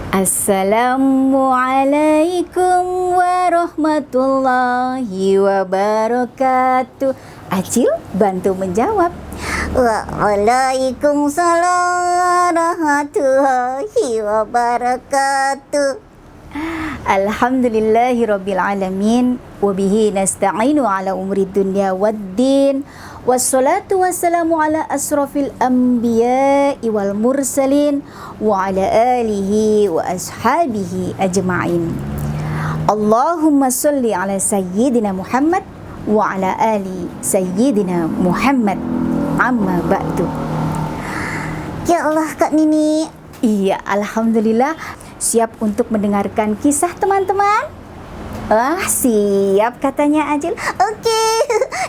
Assalamualaikum warahmatullahi wabarakatuh. Acil bantu menjawab. Waalaikumsalam warahmatullahi wabarakatuh. Alhamdulillahirabbil alamin wa bihi nasta'inu ala umuri dunya waddin. Wassalatu wassalamu ala asrafil anbiya'i wal mursalin wa ala alihi wa ashabihi ajma'in. Allahumma salli ala sayyidina Muhammad wa ala ali sayyidina Muhammad. Amma ba'du. Ya Allah Kak Nini. Iya, alhamdulillah. Siap untuk mendengarkan kisah teman-teman? Siap katanya Acil. Oke,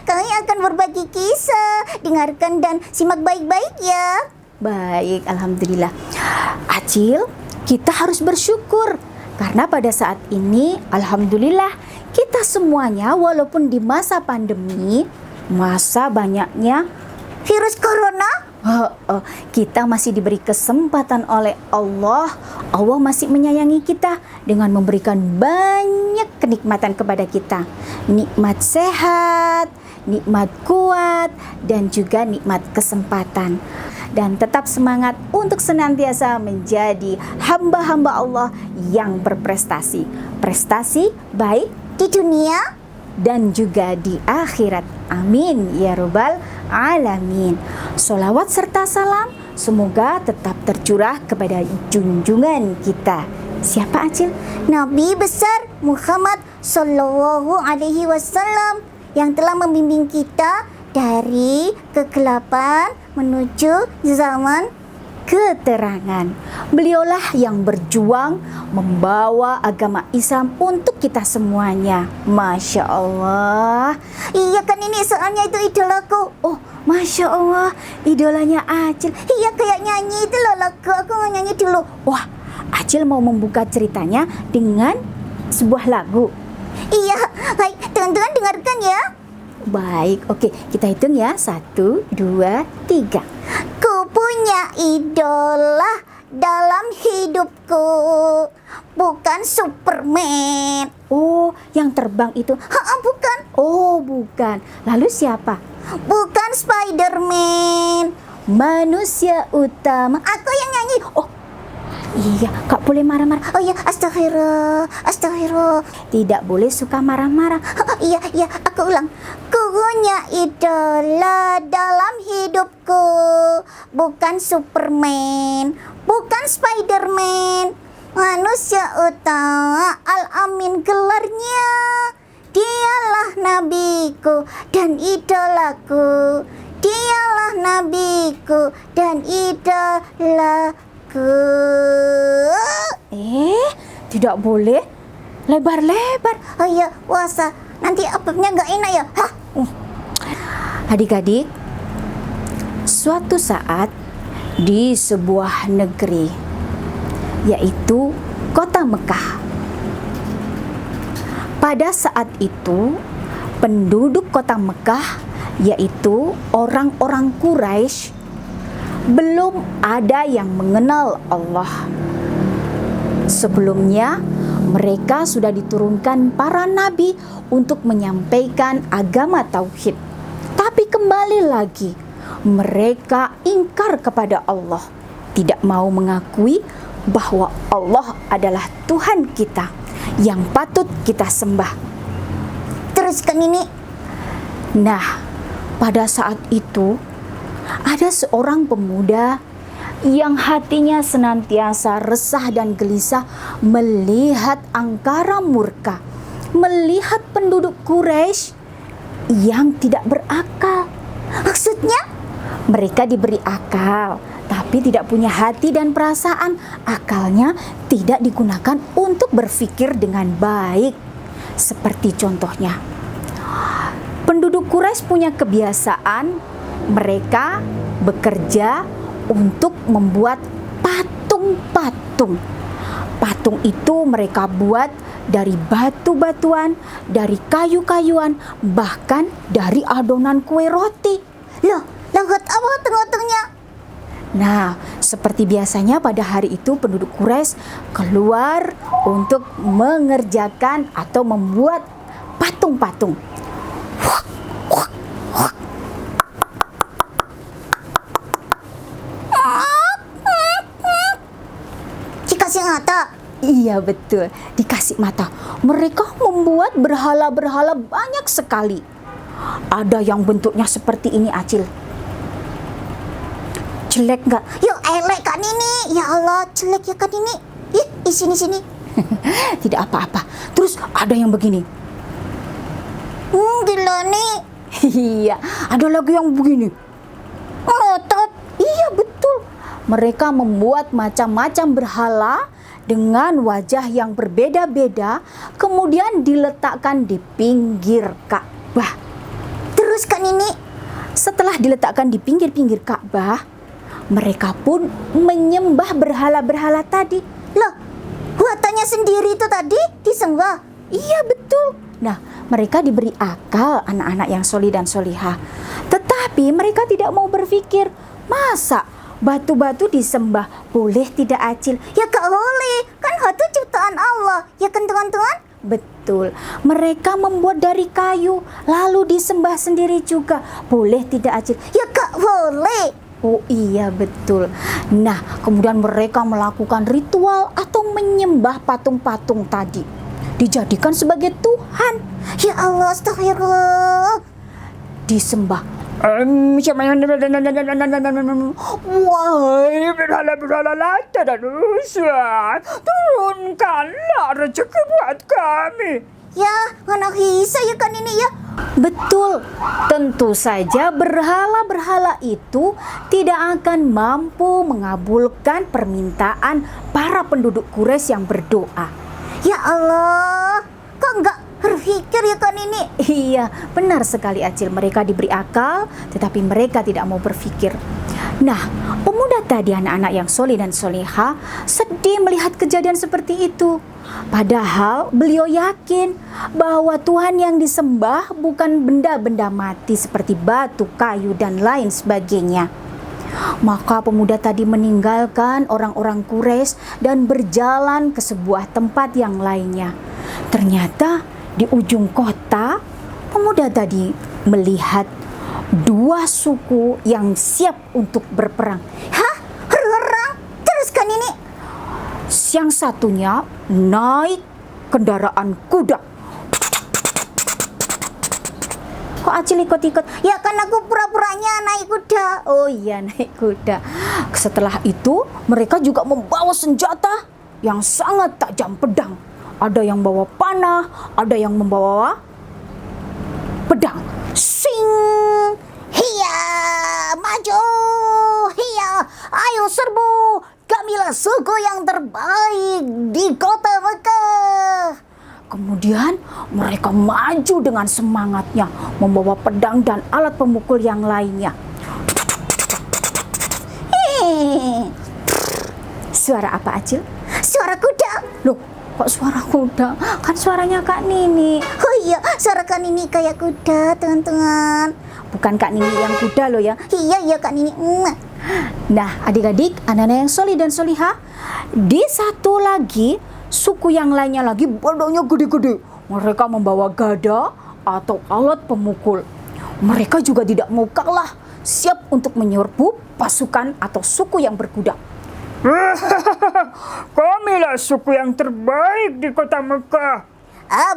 kami akan berbagi kisah. Dengarkan dan simak baik-baik ya. Baik, alhamdulillah. Acil, kita harus bersyukur karena pada saat ini alhamdulillah kita semuanya walaupun di masa pandemi, masa banyaknya Virus corona, kita masih diberi kesempatan oleh Allah. Allah masih menyayangi kita dengan memberikan banyak kenikmatan kepada kita. Nikmat sehat, nikmat kuat, dan juga nikmat kesempatan. Dan tetap semangat untuk senantiasa menjadi hamba-hamba Allah yang berprestasi. Prestasi baik di dunia dan juga di akhirat. Amin ya rabbal alamin. Sholawat serta salam semoga tetap tercurah kepada junjungan kita. Siapa Acil? Nabi besar Muhammad Sallallahu Alaihi Wasallam yang telah membimbing kita dari kegelapan menuju zaman keterangan. Beliaulah yang berjuang membawa agama Islam untuk kita semuanya. Masya Allah. Iya kan ini soalnya itu idolaku. Oh, Masya Allah, idolanya Acil. Iya kayak nyanyi itu loh lagu. Aku mau nyanyi dulu. Wah, Acil mau membuka ceritanya dengan sebuah lagu. Iya, baik teman-teman dengarkan ya. Baik, oke, kita hitung ya. 1, 2, 3. Ku punya idola dalam hidupku, bukan Superman. Oh, yang terbang itu? Bukan. Oh, bukan. Lalu siapa? Bukan Spiderman. Manusia utama. Aku yang nyanyi. Oh, iya, Kak boleh marah-marah. Oh iya, astagfirullah, astagfirullah. Tidak boleh suka marah-marah. Iya, aku ulang. Ku punya idola dalam hidupku, bukan Superman, bukan Spiderman. Manusia utama Al-Amin gelarnya. Dialah nabiku dan idolaku. Dialah nabiku dan idolaku. Tidak boleh lebar-lebar. Oh iya, puasa. Nanti apapnya nggak enak ya. Adik-adik, suatu saat di sebuah negeri, yaitu kota Mekah. Pada saat itu, penduduk kota Mekah, yaitu orang-orang Quraisy, belum ada yang mengenal Allah. Sebelumnya, mereka sudah diturunkan para nabi untuk menyampaikan agama tauhid. Tapi kembali lagi, mereka ingkar kepada Allah, tidak mau mengakui bahwa Allah adalah Tuhan kita yang patut kita sembah. Teruskan ini. Nah, pada saat itu ada seorang pemuda yang hatinya senantiasa resah dan gelisah melihat angkara murka, melihat penduduk Quraisy yang tidak berakal. Maksudnya? Mereka diberi akal, tapi tidak punya hati dan perasaan. Akalnya tidak digunakan untuk berpikir dengan baik. Seperti contohnya, penduduk Quraisy punya kebiasaan mereka bekerja untuk membuat patung-patung. Patung itu mereka buat dari batu-batuan, dari kayu-kayuan, bahkan dari adonan kue roti. Loh, buat apa tengah-tengahnya? Nah, seperti biasanya pada hari itu penduduk Quraisy keluar untuk mengerjakan atau membuat patung-patung. Dikasih mata. Iya betul, dikasih mata. Mereka membuat berhala-berhala banyak sekali. Ada yang bentuknya seperti ini, Acil. Jelek nggak? Ya elek Kak Nini. Ya Allah, jelek ya Kak Nini. Ih, di sini. Tidak apa-apa. Terus ada yang begini. Gila nih. Iya, ada lagi yang begini. Ngotot. Iya betul. Mereka membuat macam-macam berhala dengan wajah yang berbeda-beda, kemudian diletakkan di pinggir Ka'bah. Terus Kak Nini. Setelah diletakkan di pinggir-pinggir Ka'bah, mereka pun menyembah berhala-berhala tadi. Loh, buatannya sendiri itu tadi disembah. Iya betul. Nah, mereka diberi akal, anak-anak yang solih dan solihah. Tetapi mereka tidak mau berpikir, masa batu-batu disembah? Boleh tidak, Acil? Ya Kak boleh, kan itu ciptaan Allah. Ya kan teman-teman? Betul. Mereka membuat dari kayu, lalu disembah sendiri juga. Boleh tidak, Acil? Ya Kak boleh. Oh iya betul. Nah, kemudian mereka melakukan ritual atau menyembah patung-patung tadi, dijadikan sebagai Tuhan. Ya Allah, astagfirullah. Disembah. Wahai berhala-berhala Lata dan Uzza, turunkanlah rezeki buat kami. Ya, anak Hisa ya kan ini ya. Betul, tentu saja berhala-berhala itu tidak akan mampu mengabulkan permintaan para penduduk Quraisy yang berdoa. Ya Allah, kok enggak berpikir ya kan ini? Iya, benar sekali Acil. Mereka diberi akal, tetapi mereka tidak mau berpikir. Nah, pemuda tadi, anak-anak yang soleh dan soleha, sedih melihat kejadian seperti itu. Padahal beliau yakin bahwa Tuhan yang disembah bukan benda-benda mati seperti batu, kayu, dan lain sebagainya. Maka pemuda tadi meninggalkan orang-orang Quraisy dan berjalan ke sebuah tempat yang lainnya. Ternyata di ujung kota, pemuda tadi melihat dua suku yang siap untuk berperang. Hah? Berperang? Terus kan ini? Yang satunya naik kendaraan kuda. Kok Acil ikut-ikut? Ya kan aku pura-puranya naik kuda. Oh iya, naik kuda. Setelah itu mereka juga membawa senjata yang sangat tajam pedang. Ada yang bawa panah, ada yang membawa pedang. Sing! Hiya! Maju! Hiya! Ayo serbu! Kamilah suku yang terbaik di kota Mekah. Kemudian mereka maju dengan semangatnya, membawa pedang dan alat pemukul yang lainnya. Suara apa, Acil? Suara kuda. Loh, kok suara kuda? Kan suaranya Kak Nini. Oh iya, suara Kak Nini kayak kuda, teman-teman. Bukan Kak Nini yang kuda loh ya. Iya Kak Nini. Nah, adik-adik, anak-anak yang solih dan solihah, di satu lagi suku yang lainnya lagi badannya gede-gede. Mereka membawa gada atau alat pemukul. Mereka juga tidak mau kalah, siap untuk menyerbu pasukan atau suku yang berkuda. Kamilah suku yang terbaik di kota Mekah.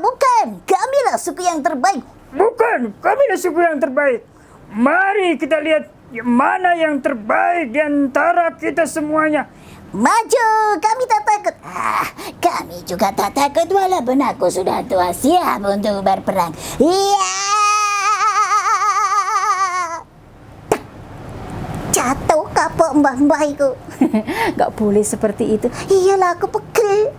Bukan, kamilah suku yang terbaik. Bukan, kamilah suku yang terbaik. Mari kita lihat mana yang terbaik di antara kita semuanya. Maju, kami tak takut. Kami juga tak takut walaupun aku sudah tua, siap untuk berperang. Iya. Jatuh kapok mbah-mbah itu. Gak boleh seperti itu. Iyalah, aku pegel.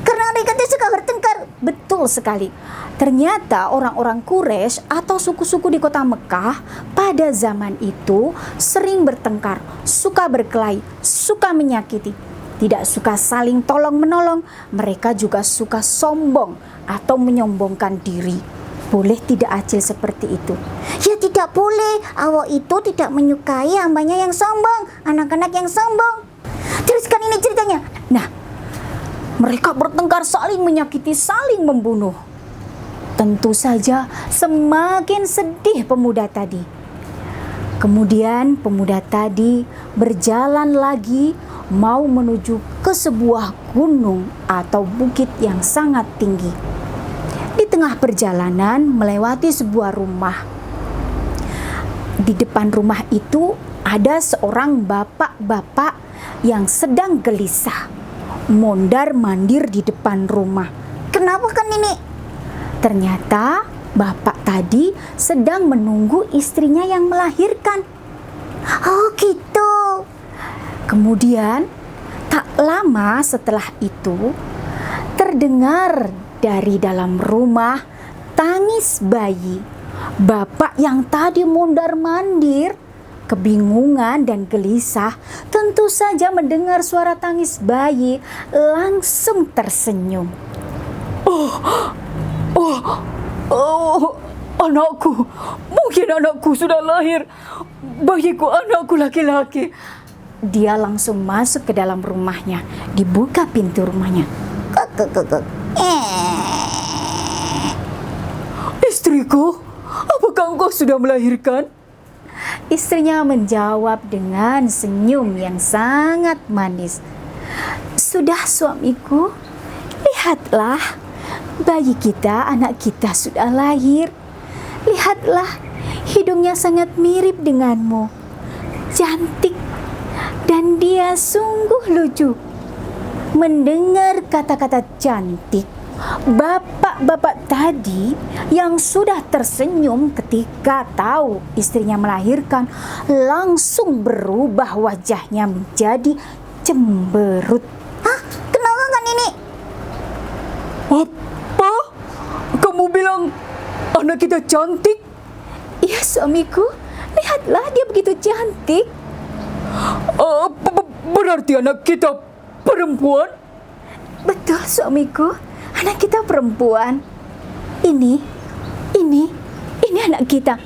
Karena mereka tuh suka bertengkar. Betul sekali. Ternyata orang-orang Quraisy atau suku-suku di kota Mekah pada zaman itu sering bertengkar, suka berkelahi, suka menyakiti, tidak suka saling tolong-menolong. Mereka juga suka sombong atau menyombongkan diri. Boleh tidak, Acil, seperti itu? Ya tidak Tidak boleh, Allah itu tidak menyukai hambanya yang sombong, anak-anak yang sombong. Teruskan ini ceritanya. Nah, mereka bertengkar, saling menyakiti, saling membunuh. Tentu saja semakin sedih pemuda tadi. Kemudian pemuda tadi berjalan lagi mau menuju ke sebuah gunung atau bukit yang sangat tinggi. Di tengah perjalanan melewati sebuah rumah. Di depan rumah itu ada seorang bapak-bapak yang sedang gelisah, mondar-mandir di depan rumah. Kenapa kan ini? Ternyata bapak tadi sedang menunggu istrinya yang melahirkan. Oh gitu. Kemudian tak lama setelah itu terdengar dari dalam rumah tangis bayi. Bapak yang tadi mondar-mandir, kebingungan dan gelisah, tentu saja mendengar suara tangis bayi langsung tersenyum. Oh, anakku, mungkin anakku sudah lahir. Bayiku, anakku laki-laki. Dia langsung masuk ke dalam rumahnya, dibuka pintu rumahnya. Istriku, apakah engkau sudah melahirkan? Istrinya menjawab dengan senyum yang sangat manis. Sudah suamiku, lihatlah, bayi kita, anak kita sudah lahir. Lihatlah, hidungnya sangat mirip denganmu. Cantik, dan dia sungguh lucu. Mendengar kata-kata cantik, bapak-bapak tadi yang sudah tersenyum ketika tahu istrinya melahirkan langsung berubah wajahnya menjadi cemberut. Hah? Kenapa kan ini? Apa? Kamu bilang anak kita cantik? Iya suamiku, lihatlah dia begitu cantik. Berarti anak kita perempuan? Betul suamiku, anak kita perempuan. Ini anak kita.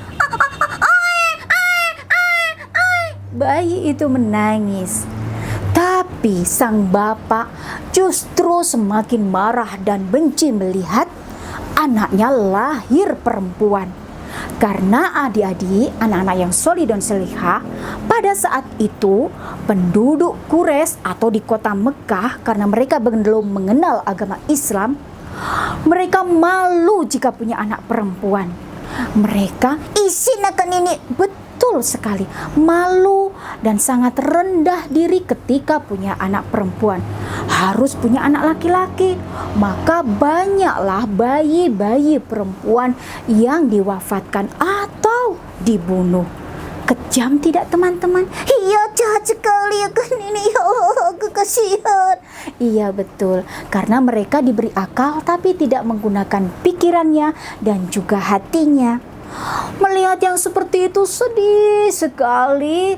Bayi itu menangis. Tapi sang bapak justru semakin marah dan benci melihat anaknya lahir perempuan. Karena adik-adik, anak-anak yang solih dan selihah, pada saat itu penduduk Quraisy atau di kota Mekah, karena mereka belum mengenal agama Islam, mereka malu jika punya anak perempuan. Mereka Isin akan ini. betul sekali malu dan sangat rendah diri ketika punya anak perempuan. Harus punya anak laki-laki. Maka banyaklah bayi-bayi perempuan yang diwafatkan atau dibunuh. Kejam tidak teman-teman? Iya, jahat sekali akan ini. Ya Allah, aku kasihan. Iya betul, karena mereka diberi akal tapi tidak menggunakan pikirannya dan juga hatinya. Melihat yang seperti itu sedih sekali.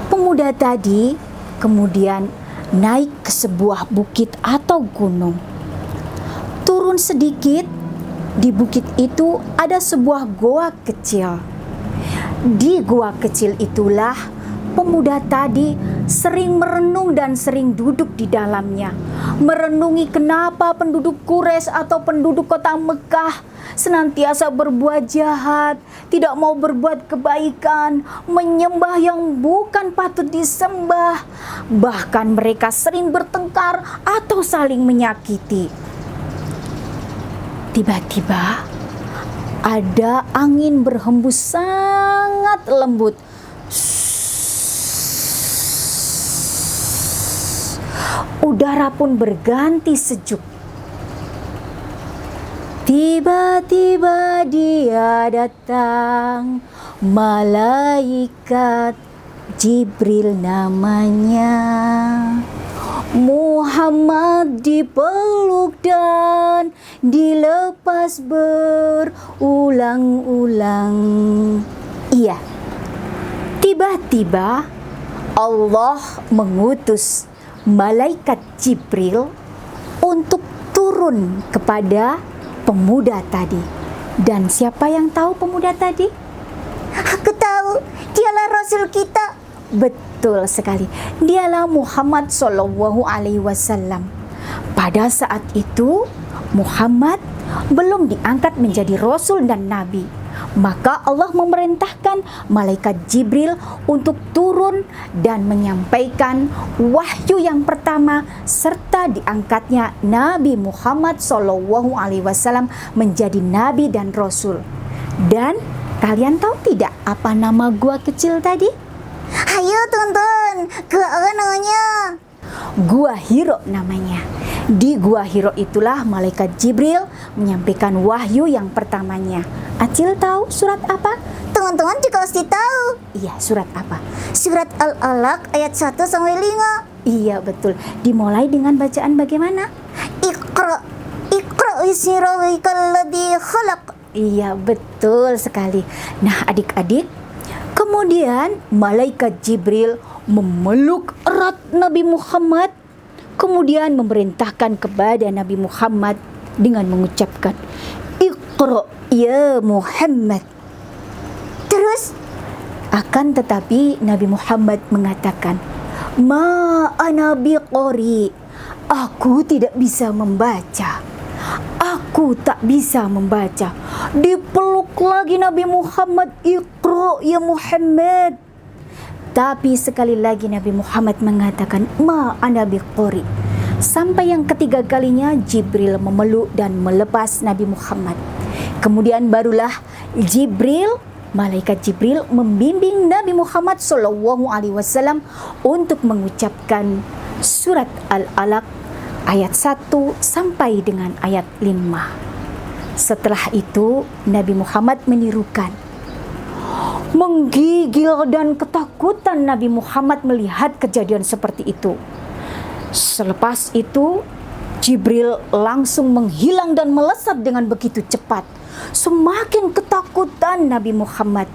Pemuda tadi kemudian naik ke sebuah bukit atau gunung. Turun sedikit, di bukit itu ada sebuah goa kecil. Di goa kecil itulah pemuda tadi sering merenung dan sering duduk di dalamnya. Merenungi kenapa penduduk Quraisy atau penduduk kota Mekah senantiasa berbuat jahat, tidak mau berbuat kebaikan, menyembah yang bukan patut disembah. Bahkan mereka sering bertengkar atau saling menyakiti. Tiba-tiba ada angin berhembus sangat lembut. Udara pun berganti sejuk. Tiba-tiba dia datang, malaikat Jibril namanya. Muhammad dipeluk dan dilepas berulang-ulang. Iya, tiba-tiba Allah mengutus malaikat Jibril untuk turun kepada pemuda tadi. Dan siapa yang tahu pemuda tadi? Rasul kita. Betul sekali. Dialah Muhammad Sallallahu Alaihi Wasallam. Pada saat itu Muhammad belum diangkat menjadi Rasul dan Nabi. Maka Allah memerintahkan malaikat Jibril untuk turun dan menyampaikan wahyu yang pertama serta diangkatnya Nabi Muhammad Sallallahu Alaihi Wasallam menjadi Nabi dan Rasul. Dan kalian tahu tidak apa nama gua kecil tadi? Ayo tonton, ke namanya. Gua Hiro namanya. Di Gua Hiro itulah malaikat Jibril menyampaikan wahyu yang pertamanya. Acil tahu surat apa? Teman-teman juga pasti tahu. Iya, surat apa? Surat Al-Alaq ayat 1 sampai 5. Iya, betul. Dimulai dengan bacaan bagaimana? Iqra ismi rabbikal ladzi khalaq. Iya, betul sekali. Nah, adik-adik, kemudian malaikat Jibril memeluk erat Nabi Muhammad, kemudian memerintahkan kepada Nabi Muhammad dengan mengucapkan, Iqra ya Muhammad. Terus, akan tetapi Nabi Muhammad mengatakan, Ma ana biqari, aku tidak bisa membaca. Aku tak bisa membaca. Dipeluk lagi Nabi Muhammad, Iqra ya Muhammad. Tapi sekali lagi Nabi Muhammad mengatakan, Ma ana biqari. Sampai yang ketiga kalinya Jibril memeluk dan melepas Nabi Muhammad. Kemudian barulah malaikat Jibril membimbing Nabi Muhammad Sallallahu Alaihi Wasallam untuk mengucapkan surat Al-Alaq ayat 1 sampai dengan ayat 5. Setelah itu Nabi Muhammad menirukan. Menggigil dan ketakutan Nabi Muhammad melihat kejadian seperti itu. Selepas itu Jibril langsung menghilang dan melesat dengan begitu cepat. Semakin ketakutan Nabi Muhammad.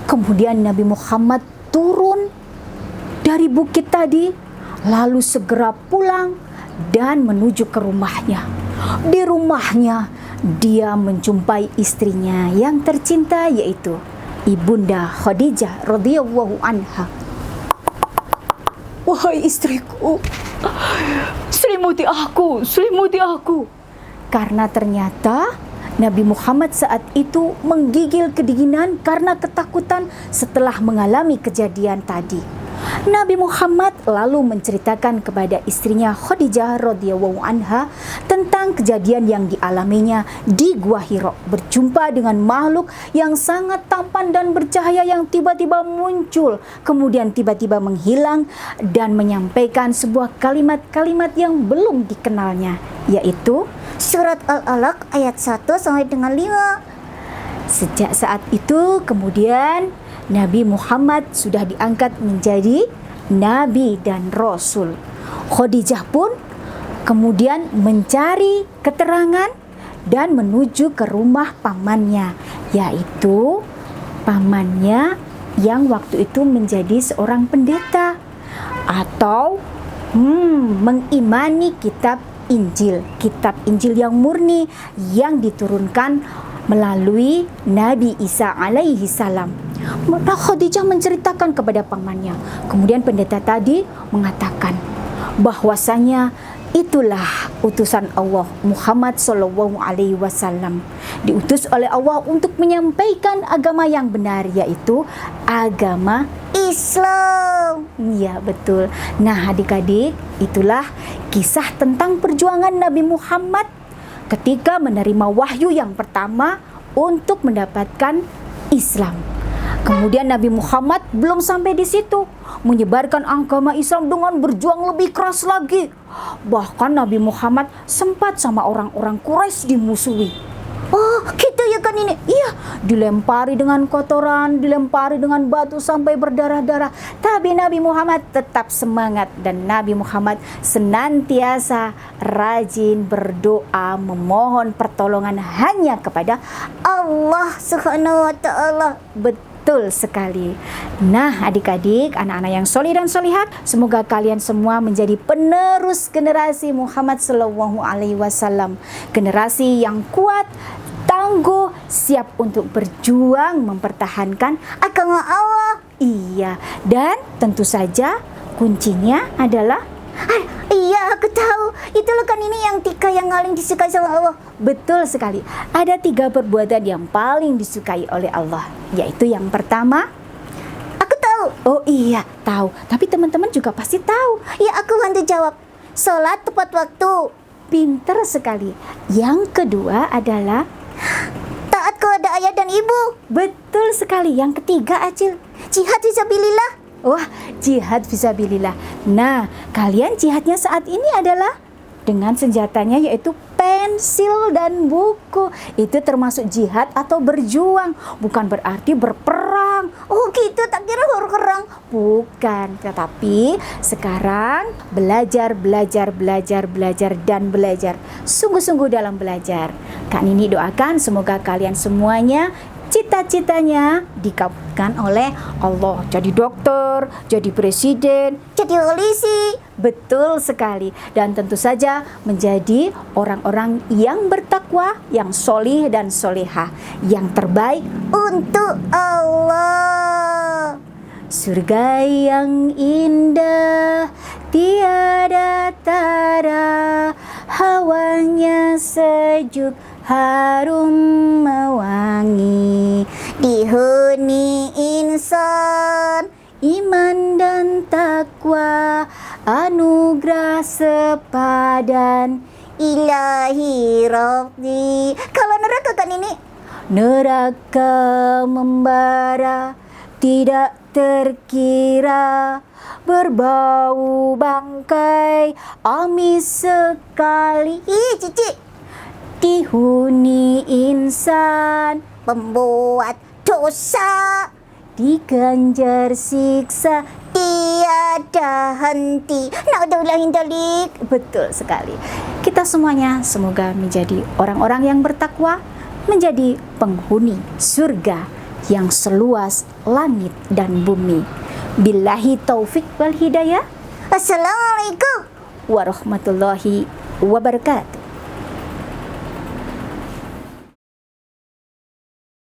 Kemudian Nabi Muhammad turun dari bukit tadi, lalu segera pulang dan menuju ke rumahnya. Di rumahnya dia menjumpai istrinya yang tercinta, yaitu Ibunda Khadijah radhiyallahu anha. Wahai istriku, selimuti aku. Karena ternyata Nabi Muhammad saat itu menggigil kedinginan karena ketakutan setelah mengalami kejadian tadi. Nabi Muhammad lalu menceritakan kepada istrinya Khadijah radhiyallahu anha tentang kejadian yang dialaminya di Gua Hiro, berjumpa dengan makhluk yang sangat tampan dan bercahaya yang tiba-tiba muncul, kemudian tiba-tiba menghilang dan menyampaikan sebuah kalimat-kalimat yang belum dikenalnya, yaitu surat Al-Alaq ayat 1 sampai dengan 5. Sejak saat itu kemudian Nabi Muhammad sudah diangkat menjadi Nabi dan Rasul. Khadijah pun kemudian mencari keterangan dan menuju ke rumah pamannya, yaitu pamannya yang waktu itu menjadi seorang pendeta atau mengimani kitab Injil yang murni yang diturunkan melalui Nabi Isa alaihi salam. Maka Khadijah menceritakan kepada pamannya. Kemudian pendeta tadi mengatakan bahwasanya itulah utusan Allah, Muhammad Sallallahu Alaihi Wasallam, diutus oleh Allah untuk menyampaikan agama yang benar, yaitu agama Islam. Ya, betul. Nah, adik-adik, itulah kisah tentang perjuangan Nabi Muhammad ketika menerima wahyu yang pertama untuk mendapatkan Islam. Kemudian Nabi Muhammad belum sampai di situ, menyebarkan agama Islam dengan berjuang lebih keras lagi. Bahkan Nabi Muhammad sempat sama orang-orang Quraisy dimusuhi. Oh, gitu ya kan ini? Iya, dilempari dengan kotoran, dilempari dengan batu sampai berdarah-darah. Tapi Nabi Muhammad tetap semangat dan Nabi Muhammad senantiasa rajin berdoa, memohon pertolongan hanya kepada Allah Subhanahu wa taala. Betul sekali. Nah, adik-adik, anak-anak yang solih dan solihat, semoga kalian semua menjadi penerus generasi Muhammad Sallallahu Alaihi Wasallam, generasi yang kuat, tangguh, siap untuk berjuang mempertahankan agama Allah Iya, dan tentu saja kuncinya adalah Iya, aku tahu. Itu loh kan ini yang tiga yang paling disukai sama Allah. betul sekali. Ada 3 perbuatan yang paling disukai oleh Allah, yaitu yang pertama. Aku tahu. Oh iya, tahu. Tapi teman-teman juga pasti tahu. Ya, aku bantu jawab. Sholat tepat waktu. Pinter sekali. Yang kedua adalah Taat kepada ayah dan ibu. betul sekali. Yang ketiga, Acil. Jihad fisabilillah. Wah, jihad fisabilillah. Nah, kalian jihadnya saat ini adalah dengan senjatanya yaitu pensil dan buku. Itu termasuk jihad atau berjuang. Bukan berarti berperang. Oh gitu, tak kira horor-horor. Bukan, tetapi sekarang belajar, dan belajar. Sungguh-sungguh dalam belajar. Kak Nini doakan semoga kalian semuanya cita-citanya dikabulkan oleh Allah. Jadi dokter, jadi presiden, Jadi polisi. betul sekali. Dan tentu saja menjadi orang-orang yang bertakwa, yang solih dan solehah, yang terbaik Untuk Allah. surga yang indah tiada tara, hawanya sejuk harum mewangi, Dihuni insan. iman dan takwa, anugerah sepadan, Ilahi Rabbi. Kalau neraka kan ini neraka membara tidak terkira, berbau bangkai amis sekali, Cici, dihuni insan, pembuat dosa diganjar siksa. tiada henti. Naudzubillah min dzalik. Betul sekali. Kita semuanya semoga menjadi orang-orang yang bertakwa, menjadi penghuni surga yang seluas langit dan bumi. Billahi taufik wal hidayah. Assalamualaikum. Warahmatullahi wabarakatuh.